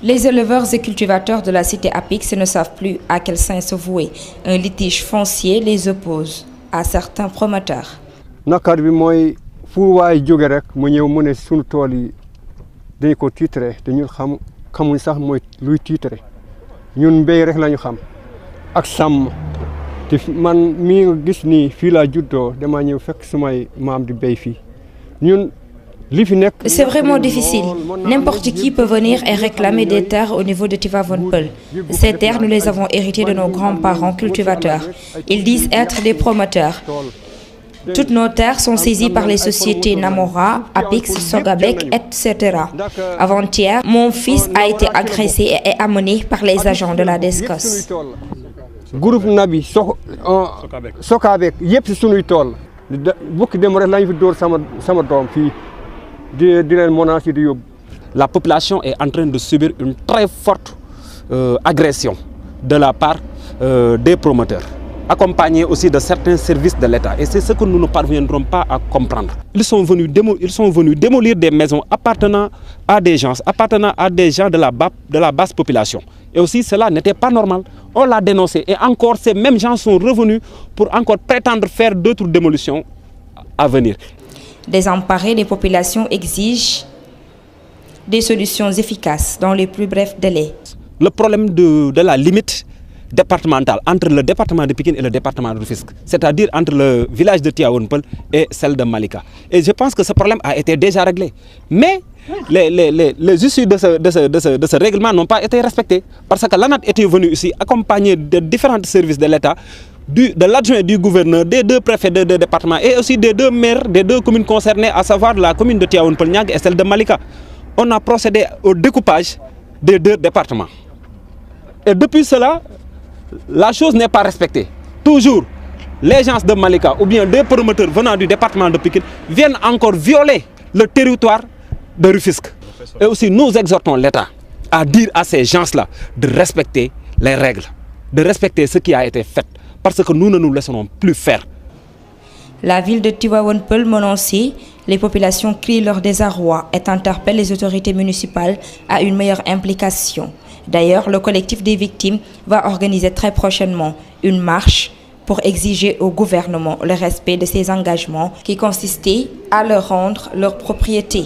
Les éleveurs et cultivateurs de la cité Apix ne savent plus à quel sein se vouer. Un litige foncier les oppose à certains promoteurs. Nakar bi mooy fu waay jóge rek mu ñëw mu ne sunu tool yi dañ ko tiitre te ñun xamuñ sax mooy luy tiitre ñun mbéy rek lañu xam ak sàmm te man mii nga gis nii fii laa juddoo dama ñëw fekk sumay maam di béy fii ñun. C'est vraiment difficile. N'importe qui peut venir et réclamer des terres au niveau de Tivaouane Peulh. Ces terres, nous les avons héritées de nos grands-parents cultivateurs. Ils disent être des promoteurs. Toutes nos terres sont saisies par les sociétés Namora, Apix, Sogabek, etc. Avant-hier, mon fils a été agressé et est amené par les agents de la DSCOS. Groupe Nabi Sokabek yépp ci sunuy tool bukki dem rek lañ fi door sama doom fii. La population est en train de subir une très forte agression de la part des promoteurs, accompagnés aussi de certains services de l'État. Et c'est ce que nous ne parviendrons pas à comprendre. Ils sont venus démolir des maisons appartenant à des gens de la basse population. Et aussi cela n'était pas normal. On l'a dénoncé et encore ces mêmes gens sont revenus pour encore prétendre faire d'autres démolitions à venir. Désemparées, les populations exigent des solutions efficaces dans les plus brefs délais. Le problème de la limite départementale entre le département de Pikine et le département de Rufisque, c'est-à-dire entre le village de Tivaouane Peulh et celle de Malika. Et je pense que ce problème a été déjà réglé. Mais les issues de ce règlement n'ont pas été respectées parce que l'ANAT était venu ici accompagné de différents services de l'État, de l'adjoint du gouverneur, des deux préfets de département et aussi des deux maires des deux communes concernées, à savoir la commune de Tivaouane Peulh et celle de Malika. On a procédé au découpage des deux départements. Et depuis cela, la chose n'est pas respectée. Toujours, les gens de Malika ou bien des promoteurs venant du département de Pikine viennent encore violer le territoire de Rufisque. Et aussi, nous exhortons l'État à dire à ces gens-là de respecter les règles, de respecter ce qui a été fait. Parce que nous ne nous laisserons plus faire. La ville de Tivaouane Peulh menacée, les populations crient leur désarroi et interpellent les autorités municipales à une meilleure implication. D'ailleurs, le collectif des victimes va organiser très prochainement une marche pour exiger au gouvernement le respect de ses engagements qui consistaient à leur rendre leur propriété.